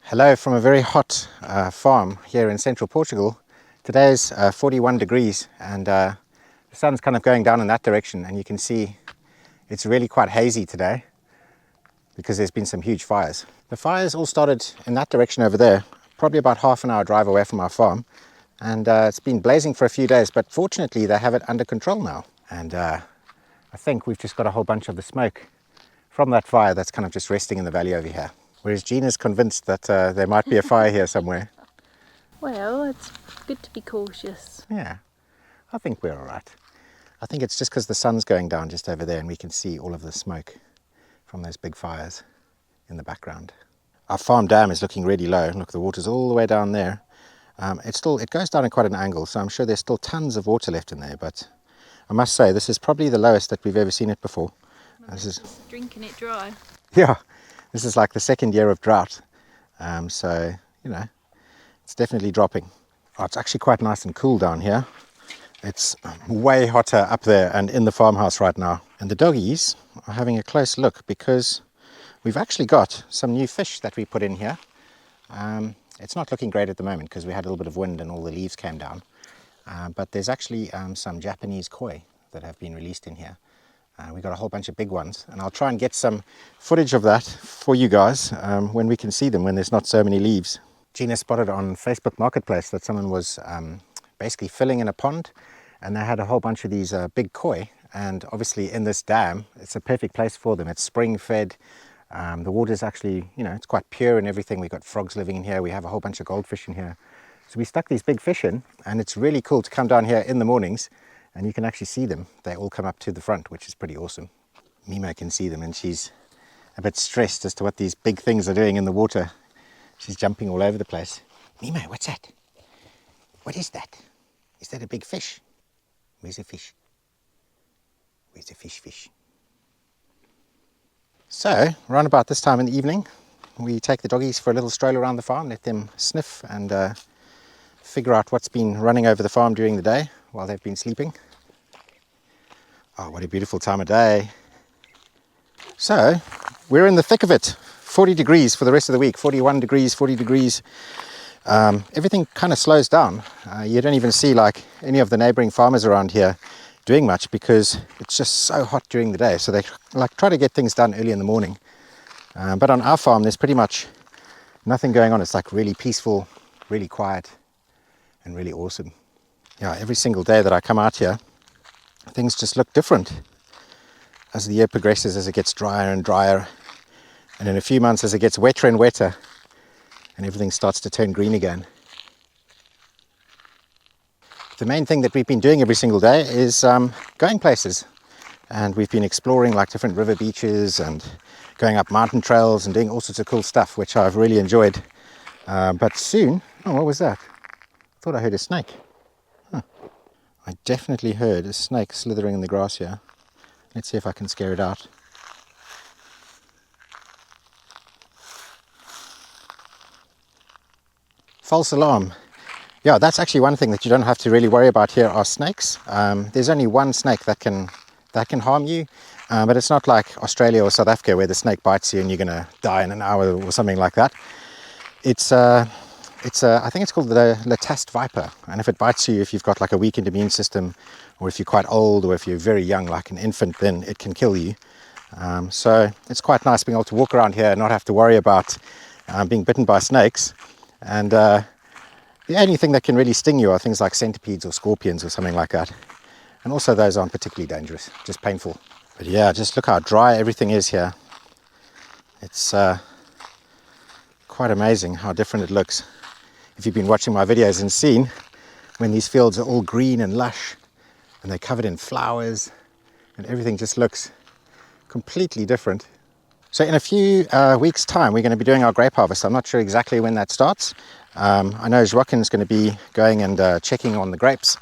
Hello from a very hot farm here in Central Portugal. Today is 41 degrees and the sun's kind of going down in that direction, and you can see it's really quite hazy today because there's been some huge fires. The fires all started in that direction over there, probably about half an hour drive away from our farm, and it's been blazing for a few days, but fortunately they have it under control now. And I think we've just got a whole bunch of the smoke from that fire that's kind of just resting in the valley over here. Whereas Gina's convinced that there might be a fire here somewhere. Well, it's good to be cautious. Yeah, I think we're all right. I think it's just because the sun's going down just over there and we can see all of the smoke from those big fires in the background. Our farm dam is looking really low. Look, the water's all the way down there. It goes down at quite an angle, so I'm sure there's still tons of water left in there, but I must say this is probably the lowest that we've ever seen it before. This is drinking it dry. Yeah. This is like the second year of drought, so, you know, it's definitely dropping. Oh, it's actually quite nice and cool down here. It's way hotter up there and in the farmhouse right now. And the doggies are having a close look because we've actually got some new fish that we put in here. It's not looking great at the moment because we had a little bit of wind and all the leaves came down. But there's actually some Japanese koi that have been released in here. We got a whole bunch of big ones, and I'll try and get some footage of that for you guys when we can see them, when there's not so many leaves. Gina spotted on Facebook Marketplace that someone was basically filling in a pond, and they had a whole bunch of these big koi, and obviously in this dam it's a perfect place for them. It's spring fed, the water's actually, you know, it's quite pure and everything. We've got frogs living in here, we have a whole bunch of goldfish in here. So we stuck these big fish in, and it's really cool to come down here in the mornings and you can actually see them. They all come up to the front, which is pretty awesome. Mimo can see them and she's a bit stressed as to what these big things are doing in the water. She's jumping all over the place. Mimo, what's that? What is that? Is that a big fish? Where's the fish? Where's the fish? So, around about this time in the evening, we take the doggies for a little stroll around the farm, let them sniff and figure out what's been running over the farm during the day while they've been sleeping. Oh, what a beautiful time of day. So, we're in the thick of it. 40 degrees for the rest of the week, 41 degrees, 40 degrees. Everything kind of slows down. You don't even see like any of the neighboring farmers around here doing much because it's just so hot during the day. So they like try to get things done early in the morning. But on our farm, there's pretty much nothing going on. It's like really peaceful, really quiet, and really awesome. Yeah, every single day that I come out here, things just look different as the year progresses, as it gets drier and drier, and in a few months as it gets wetter and wetter and everything starts to turn green again. The main thing that we've been doing every single day is going places, and we've been exploring like different river beaches and going up mountain trails and doing all sorts of cool stuff, which I've really enjoyed. But soon, oh, what was that? I thought I heard a snake. I definitely heard a snake slithering in the grass here. Let's see if I can scare it out. False alarm. Yeah, that's actually one thing that you don't have to really worry about here are snakes. There's only one snake that can harm you, but it's not like Australia or South Africa where the snake bites you and you're going to die in an hour or something like that. I think it's called the latest viper, and if it bites you, if you've got like a weakened immune system, or if you're quite old, or if you're very young like an infant, then it can kill you. So it's quite nice being able to walk around here and not have to worry about being bitten by snakes. And the only thing that can really sting you are things like centipedes or scorpions or something like that. And also those aren't particularly dangerous, just painful. But yeah, just look how dry everything is here. It's quite amazing how different it looks. If you've been watching my videos and seen when these fields are all green and lush and they're covered in flowers and everything just looks completely different. So in a few weeks time we're going to be doing our grape harvest. I'm not sure exactly when that starts. I know Joaquin's going to be going and checking on the grapes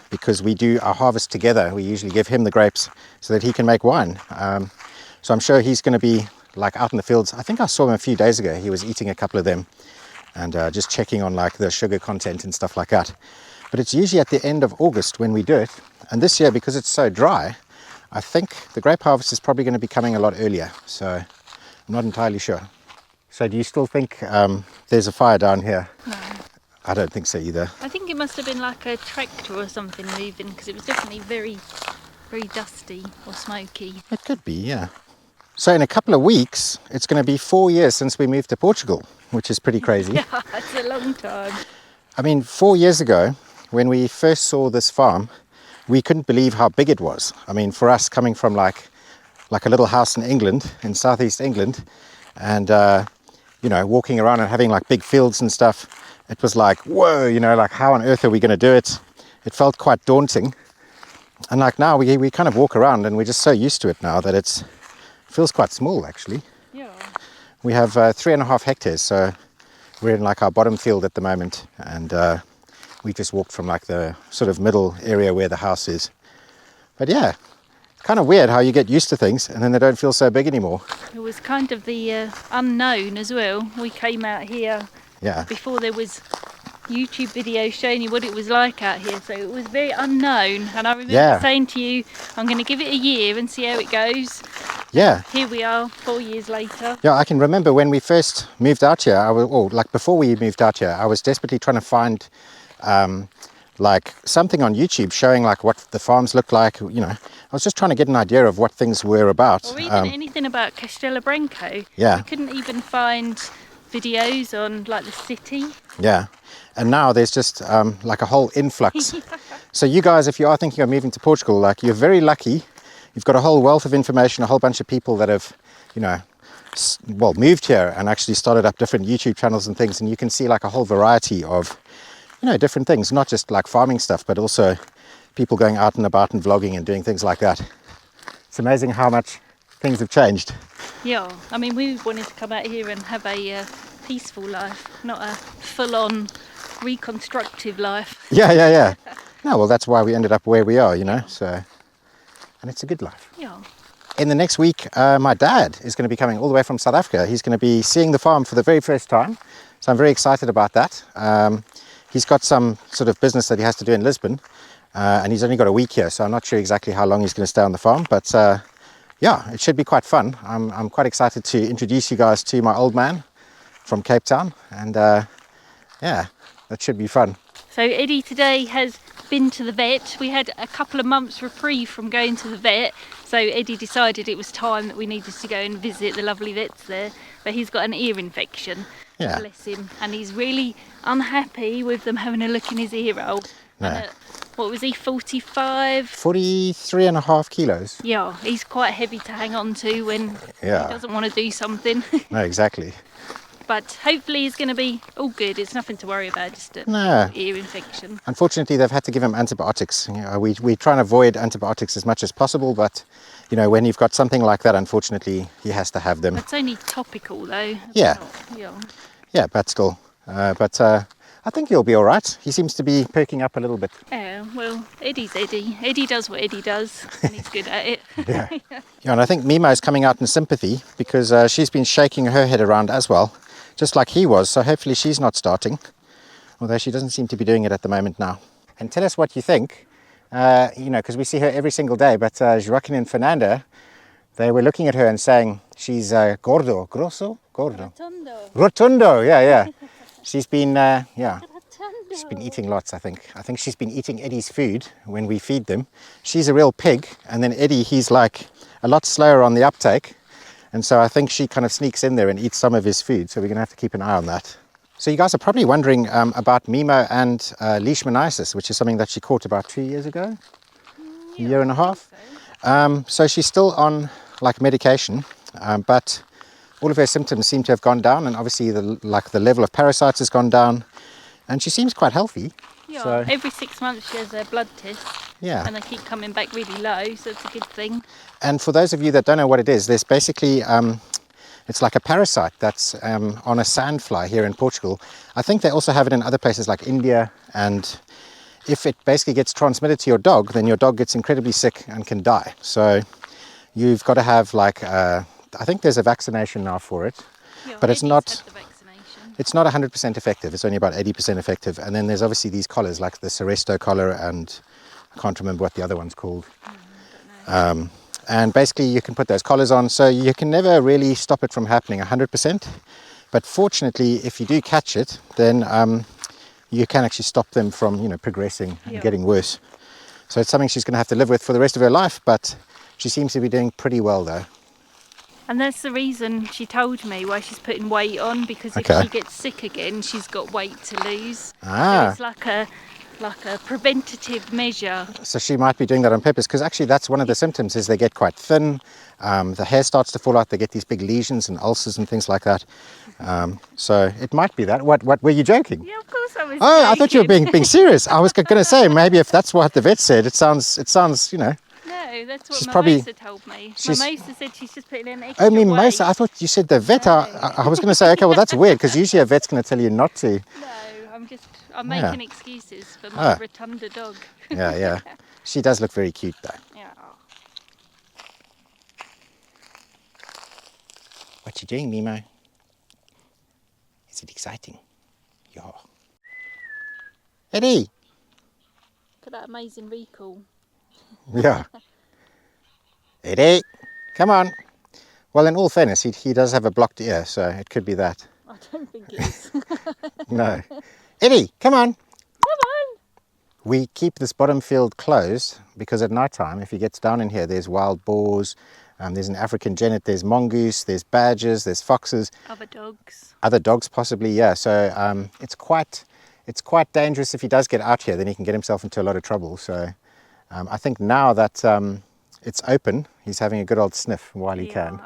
because we do our harvest together. We usually give him the grapes so that he can make wine. So I'm sure he's going to be like out in the fields. I think I saw him a few days ago. He was eating a couple of them and just checking on like the sugar content and stuff like that. But it's usually at the end of August when we do it. And this year, because it's so dry, I think the grape harvest is probably going to be coming a lot earlier. So I'm not entirely sure. So do you still think there's a fire down here? No. I don't think so either. I think it must have been like a tractor or something moving, because it was definitely very, very dusty or smoky. It could be, yeah. So in a couple of weeks, it's going to be 4 years since we moved to Portugal, which is pretty crazy. Yeah, it's a long time. I mean, 4 years ago, when we first saw this farm, we couldn't believe how big it was. I mean, for us, coming from like a little house in England, in southeast England, and you know, walking around and having like big fields and stuff, it was like, whoa, you know, like how on earth are we going to do it? It felt quite daunting. And like now we kind of walk around and we're just so used to it now that it feels quite small actually. Yeah. We have 3.5 hectares, so we're in like our bottom field at the moment, and we just walked from like the sort of middle area where the house is. But yeah, kind of weird how you get used to things and then they don't feel so big anymore. It was kind of the unknown as well. We came out here before there was YouTube videos showing you what it was like out here, so it was very unknown. And I remember saying to you, I'm going to give it a year and see how it goes. Yeah. Here we are 4 years later. Yeah, I can remember when we first moved out here, like before we moved out here, I was desperately trying to find like something on YouTube showing like what the farms looked like. You know, I was just trying to get an idea of what things were about. Or even anything about Castelo Branco. Yeah. You couldn't even find videos on like the city. Yeah. And now there's just like a whole influx. So you guys, if you are thinking of moving to Portugal, like you're very lucky. You've got a whole wealth of information, a whole bunch of people that have, you know, well, moved here and actually started up different YouTube channels and things. And you can see like a whole variety of, you know, different things, not just like farming stuff, but also people going out and about and vlogging and doing things like that. It's amazing how much things have changed. Yeah, I mean, we wanted to come out here and have a peaceful life, not a full-on reconstructive life. Yeah. No, well, that's why we ended up where we are, you know, so, and it's a good life. Yeah. In the next week, my dad is going to be coming all the way from South Africa. He's going to be seeing the farm for the very first time, so I'm very excited about that. He's got some sort of business that he has to do in Lisbon, and he's only got a week here, so I'm not sure exactly how long he's going to stay on the farm, but yeah, it should be quite fun. I'm quite excited to introduce you guys to my old man from Cape Town, and yeah, that should be fun. So Eddie today has been to the vet. We had a couple of months reprieve from going to the vet, so Eddie decided it was time that we needed to go and visit the lovely vets there, but he's got an ear infection. Yeah. Bless him, and he's really unhappy with them having a look in his ear hole. No. What was he, 45? 43.5 kilos. Yeah, he's quite heavy to hang on to when he doesn't want to do something. No, exactly. But hopefully he's going to be all good. It's nothing to worry about, just an ear infection. Unfortunately, they've had to give him antibiotics. You know, we try and avoid antibiotics as much as possible, but you know, when you've got something like that, unfortunately, he has to have them. It's only topical though. Yeah. Yeah, but still. I think he'll be all right. He seems to be perking up a little bit. Yeah, well, Eddie's Eddie. Eddie does what Eddie does, and he's good at it. Yeah, and I think Mimo is coming out in sympathy because she's been shaking her head around as well, just like he was. So hopefully she's not starting, although she doesn't seem to be doing it at the moment now. And tell us what you think, you know, because we see her every single day. But Joaquin and Fernanda, they were looking at her and saying she's gordo, grosso, gordo. Rotundo, yeah. She's been, she's been eating lots, I think. I think she's been eating Eddie's food when we feed them. She's a real pig, and then Eddie, he's like a lot slower on the uptake. And so I think she kind of sneaks in there and eats some of his food, so we're going to have to keep an eye on that. So you guys are probably wondering about Mimo and leishmaniasis, which is something that she caught about 2 years ago, a year and a half. So she's still on like medication, but all of her symptoms seem to have gone down, and obviously the level of parasites has gone down, and she seems quite healthy. Yeah, so, every 6 months she has a blood test. Yeah. And they keep coming back really low, so it's a good thing. And for those of you that don't know what it is, there's basically, it's like a parasite that's on a sandfly here in Portugal. I think they also have it in other places like India, and if it basically gets transmitted to your dog, then your dog gets incredibly sick and can die. So you've got to have like I think there's a vaccination now for it, but it's not 100% effective. It's only about 80% effective. And then there's obviously these collars like the Seresto collar, and I can't remember what the other one's called. And basically you can put those collars on, so you can never really stop it from happening 100%, But fortunately, if you do catch it, then you can actually stop them from, you know, progressing and getting worse. So it's something she's going to have to live with for the rest of her life, but she seems to be doing pretty well though. And that's the reason she told me why she's putting weight on, because if she gets sick again, she's got weight to lose. So it's like a preventative measure. So she might be doing that on purpose, because actually that's one of the symptoms, is they get quite thin, the hair starts to fall out, they get these big lesions and ulcers and things like that. So it might be that. What were you joking? Yeah, of course I was joking. I thought you were being serious. I was going to say, maybe if that's what the vet said, it sounds, you know. No, that's what Mimosa told me. Mimosa said she's just putting in extra Mimosa, weight. I thought you said the vet. No. I was going to say, okay, well that's weird, because usually a vet's going to tell you not to. No, I'm making excuses for my rotunda dog. Yeah. She does look very cute though. Yeah. What you doing, Mimo? Is it exciting? Yeah. Eddie! Look at that amazing recall. Yeah. Eddie, come on. Well, in all fairness, he does have a blocked ear, so it could be that. I don't think it is. No. Eddie, come on. Come on. We keep this bottom field closed because at night time, if he gets down in here, there's wild boars, there's an African genet, there's mongoose, there's badgers, there's foxes. Other dogs possibly, yeah. So it's quite dangerous if he does get out here, then he can get himself into a lot of trouble. So I think now that it's open, he's having a good old sniff while he can.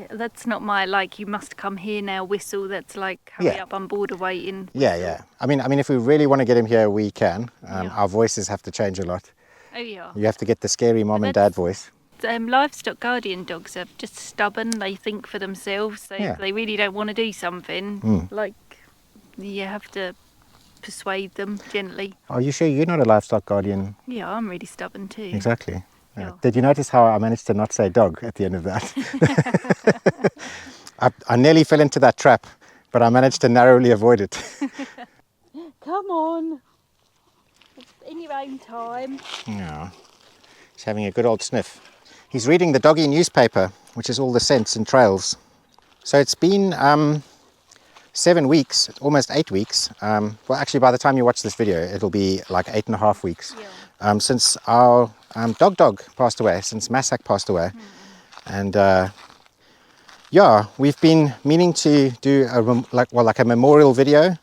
That's not my, like, you must come here now whistle. That's like, hurry up, I'm bored of waiting. Yeah. I mean, if we really want to get him here, we can. Our voices have to change a lot. Oh yeah. You have to get the scary mom and dad voice. Livestock guardian dogs are just stubborn. They think for themselves. So if they really don't want to do something, like, you have to persuade them gently. Are you sure you're not a livestock guardian? Yeah, I'm really stubborn too. Exactly. Yeah. Did you notice how I managed to not say dog at the end of that? I nearly fell into that trap, but I managed to narrowly avoid it. Come on. It's in your own time. Yeah. He's having a good old sniff. He's reading the doggy newspaper, which is all the scents and trails. So it's been 7 weeks, almost 8 weeks. Well, actually, by the time you watch this video, it'll be like 8.5 weeks since our dog passed away, since Massac passed away. And we've been meaning to do a memorial video.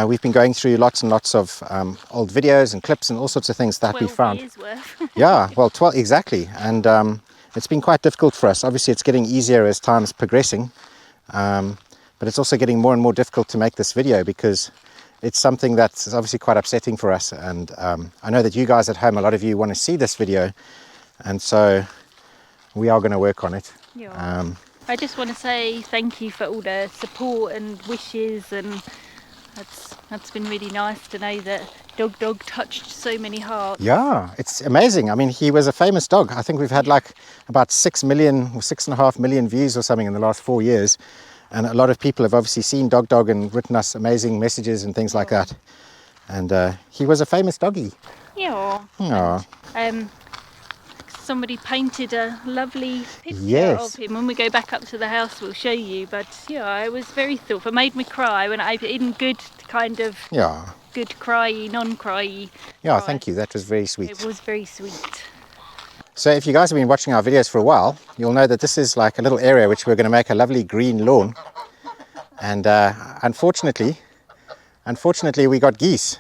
We've been going through lots and lots of old videos and clips and all sorts of things that we found. 12 years worth. Yeah, well, 12 exactly. And it's been quite difficult for us. Obviously, it's getting easier as time's progressing. But it's also getting more and more difficult to make this video because it's something that's obviously quite upsetting for us. And I know that you guys at home, a lot of you want to see this video. And so we are going to work on it. Yeah. I just want to say thank you for all the support and wishes, and that's been really nice to know that Dog touched so many hearts. Yeah, it's amazing. I mean, he was a famous dog. I think we've had like about 6 million or 6.5 million views or something in the last 4 years. And a lot of people have obviously seen Dog and written us amazing messages and things like that. And he was a famous doggy. Yeah. Aww. Somebody painted a lovely picture of him. When we go back up to the house, we'll show you. But yeah, it was very thoughtful. It made me cry when in good kind of good cryy, non-cryy. Yeah, thank you. That was very sweet. It was very sweet. So if you guys have been watching our videos for a while, you'll know that this is like a little area which we're going to make a lovely green lawn. And unfortunately, we got geese.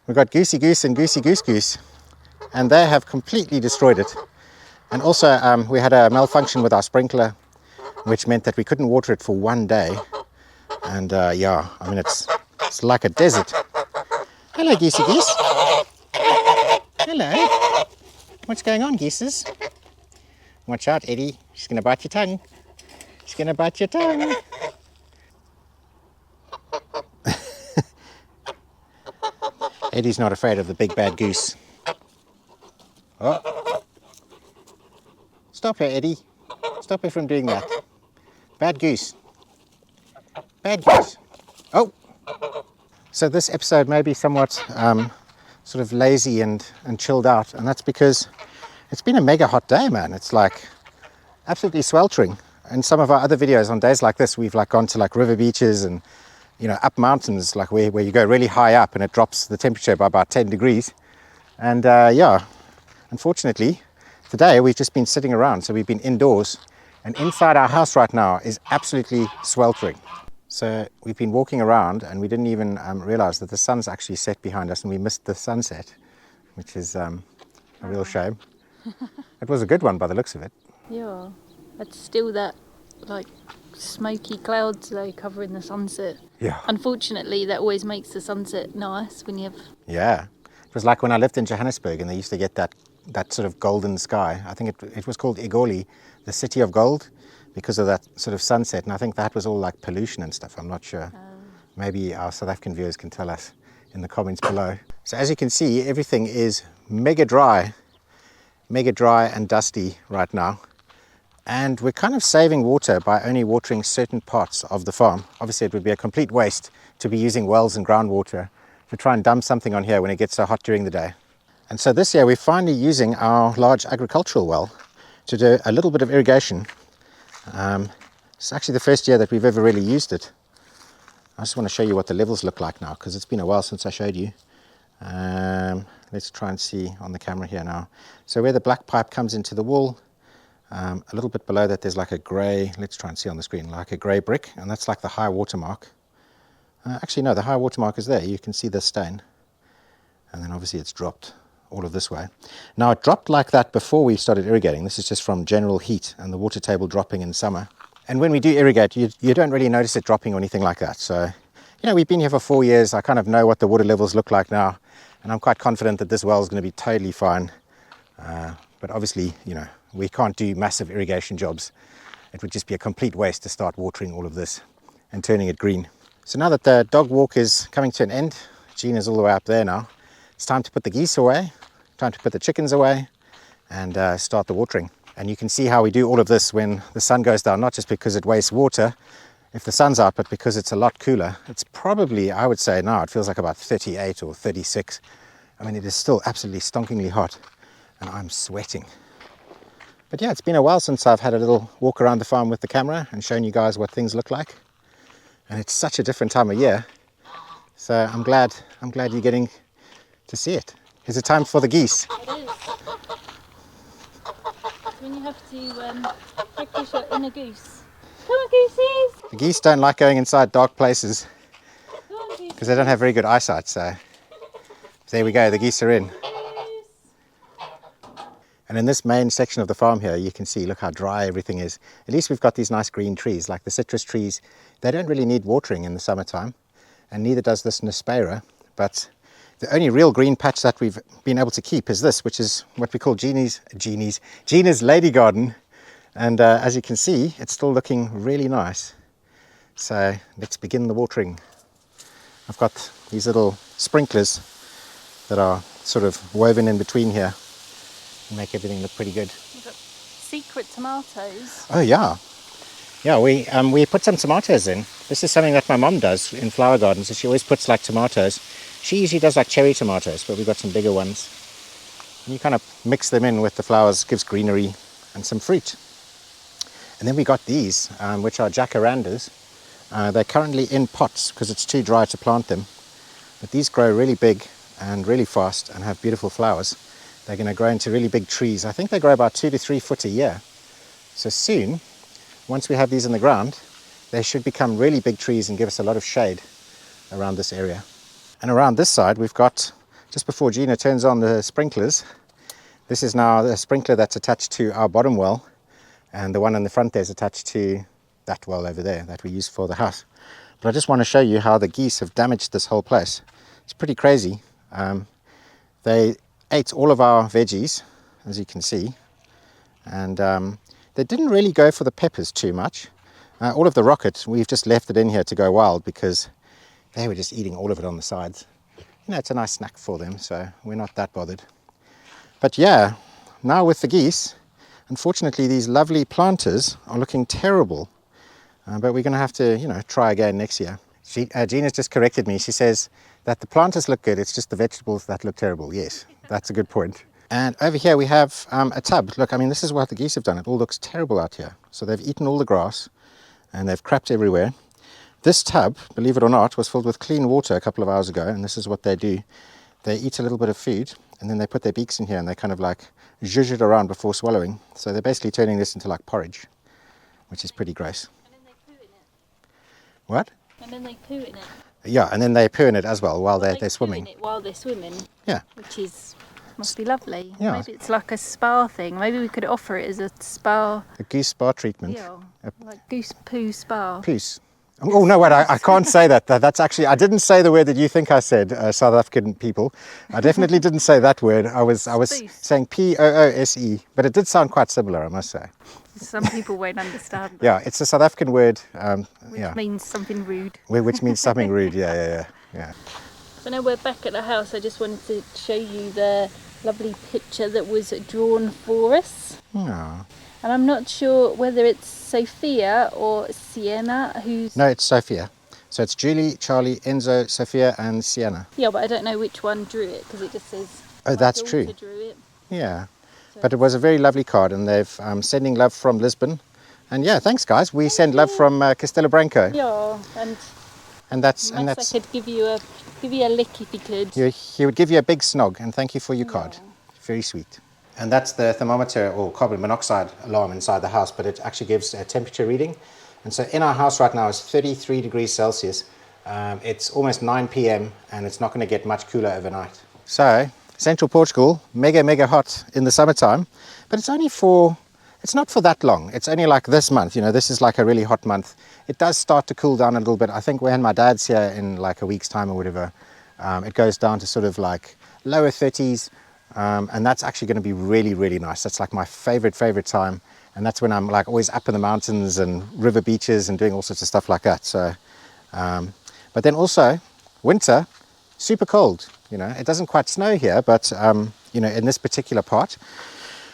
We got goosey goose and goosey goose. And they have completely destroyed it. And also we had a malfunction with our sprinkler, which meant that we couldn't water it for 1 day. And I mean, it's like a desert. Hello, geesey geese. Hello. What's going on, geeses? Watch out, Eddie. She's going to bite your tongue. She's going to bite your tongue. Eddie's not afraid of the big bad goose. Oh. Stop her, Eddie. Stop her from doing that. Bad goose. Bad goose. Oh. So this episode may be somewhat sort of lazy and chilled out, and that's because it's been a mega hot day, man. It's like absolutely sweltering. in some of our other videos on days like this, we've like gone to like river beaches and, you know, up mountains, like where you go really high up and it drops the temperature by about 10 degrees. And yeah, unfortunately, today we've just been sitting around, so we've been indoors, and inside our house right now is absolutely sweltering. So we've been walking around and we didn't even realize that the sun's actually set behind us and we missed the sunset, which is a real shame. It was a good one by the looks of it. Yeah, it's still that like smoky clouds though covering the sunset. Yeah. Unfortunately, that always makes the sunset nice when you have... Yeah. It was like when I lived in Johannesburg and they used to get that sort of golden sky. I think it was called Egoli, the city of gold, because of that sort of sunset. And I think that was all like pollution and stuff. I'm not sure. Maybe our South African viewers can tell us in the comments below. So as you can see, everything is mega dry and dusty right now. And we're kind of saving water by only watering certain parts of the farm. Obviously, it would be a complete waste to be using wells and groundwater to try and dump something on here when it gets so hot during the day. And so this year we're finally using our large agricultural well to do a little bit of irrigation. It's actually the first year that we've ever really used it. I just want to show you what the levels look like now, because it's been a while since I showed you. Let's try and see on the camera here now. So where the black pipe comes into the wall, a little bit below that there's like a grey, let's try and see on the screen, like a grey brick, and that's like the high water mark. Actually no, the high water mark is there, you can see the stain. And then obviously it's dropped all of this way. Now it dropped like that before we started irrigating. This is just from general heat and the water table dropping in summer. And when we do irrigate, you don't really notice it dropping or anything like that. So, you know, we've been here for 4 years. I kind of know what the water levels look like now. And I'm quite confident that this well is going to be totally fine. But obviously, you know, we can't do massive irrigation jobs. It would just be a complete waste to start watering all of this and turning it green. So now that the dog walk is coming to an end, Jean is all the way up there now. It's time to put the geese away, time to put the chickens away and start the watering. And you can see how we do all of this when the sun goes down, not just because it wastes water if the sun's out, but because it's a lot cooler. It's probably, I would say now, it feels like about 38 or 36. I mean, it is still absolutely stonkingly hot and I'm sweating. But yeah, it's been a while since I've had a little walk around the farm with the camera and shown you guys what things look like. And it's such a different time of year. So I'm glad you're getting to see it. Is it time for the geese? It is. When you have to practice your inner goose. Come on, goosies! The geese don't like going inside dark places because they don't have very good eyesight. So there we go, the geese are in. And in this main section of the farm here, you can see, look how dry everything is. At least we've got these nice green trees, like the citrus trees. They don't really need watering in the summertime, and neither does this Nispera. But the only real green patch that we've been able to keep is this, which is what we call Gina's Lady Garden. And as you can see, it's still looking really nice. So let's begin the watering. I've got these little sprinklers that are sort of woven in between here. Make everything look pretty good. We've got secret tomatoes. Oh yeah, yeah. We put some tomatoes in. This is something that my mom does in flower gardens. So she always puts like tomatoes. She usually does like cherry tomatoes, but we've got some bigger ones. And you kind of mix them in with the flowers, gives greenery and some fruit. And then we got these, which are jacarandas. They're currently in pots because it's too dry to plant them. But these grow really big and really fast and have beautiful flowers. They're going to grow into really big trees. I think they grow about 2 to 3 foot a year. So soon, once we have these in the ground, they should become really big trees and give us a lot of shade around this area. And around this side, we've got, just before Gina turns on the sprinklers, this is now the sprinkler that's attached to our bottom well, and the one in the front there is attached to that well over there that we use for the house. But I just want to show you how the geese have damaged this whole place. It's pretty crazy. They ate all of our veggies, as you can see, and they didn't really go for the peppers too much. All of the rocket, we've just left it in here to go wild because they were just eating all of it on the sides. You know, it's a nice snack for them, so we're not that bothered. But yeah, now with the geese, unfortunately these lovely planters are looking terrible, but we're going to have to, you know, try again next year. Gina's just corrected me. She says that the planters look good, it's just the vegetables that look terrible. Yes, that's a good point. And over here we have a tub. Look, I mean, this is what the geese have done. It all looks terrible out here. So they've eaten all the grass and they've crapped everywhere. This tub, believe it or not, was filled with clean water a couple of hours ago, and this is what they do. They eat a little bit of food, and then they put their beaks in here, and they kind of like zhuzh it around before swallowing. So they're basically turning this into like porridge, which is pretty gross. And then they poo in it. What? And then they poo in it. Yeah, and then they poo in it as well while they're swimming. Poo in it while they're swimming. Yeah. Which must be lovely. Yeah. Maybe it's like a spa thing. Maybe we could offer it as a spa. A goose spa treatment. Yeah, like goose poo spa. Poos. Oh no, wait, I can't say that. That's actually, I didn't say the word that you think I said, South African people. I definitely didn't say that word. I was saying Poose, but it did sound quite similar, I must say. Some people won't understand that. Yeah, it's a South African word. Which means something rude. Which means something rude, yeah. So now we're back at the house. I just wanted to show you the lovely picture that was drawn for us. Oh. And I'm not sure whether it's Sophia or Sienna who's... No, it's Sophia. So it's Julie, Charlie, Enzo, Sophia and Sienna. Yeah, but I don't know which one drew it because it just says... Oh, that's true. Drew it. Yeah. So. But it was a very lovely card, and they've sending love from Lisbon. And yeah, thanks guys. We send love from Castelo Branco. Yeah, and that's I could give you a lick if he could. He would give you a big snog, and thank you for your card. Very sweet. And that's the thermometer or carbon monoxide alarm inside the house, but it actually gives a temperature reading. And so in our house right now is 33 degrees Celsius. It's almost 9 p.m. and it's not going to get much cooler overnight. So Central Portugal, mega hot in the summertime, but it's not for that long. It's only like this month, this is like a really hot month. It does start to cool down a little bit. I think when my dad's here in like a week's time or whatever, it goes down to sort of like lower 30s. And that's actually going to be really nice. That's like my favorite time, and that's when I'm like always up in the mountains and river beaches and doing all sorts of stuff like that. So but then also winter, super cold. It doesn't quite snow here, but in this particular part,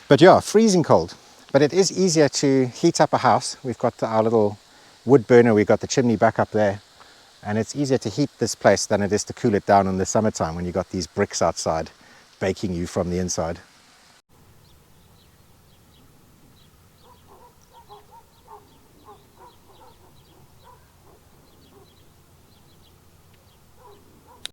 but yeah, freezing cold. But it is easier to heat up a house. We've got our little wood burner, we've got the chimney back up there, and it's easier to heat this place than it is to cool it down in the summertime when you've got these bricks outside baking you from the inside.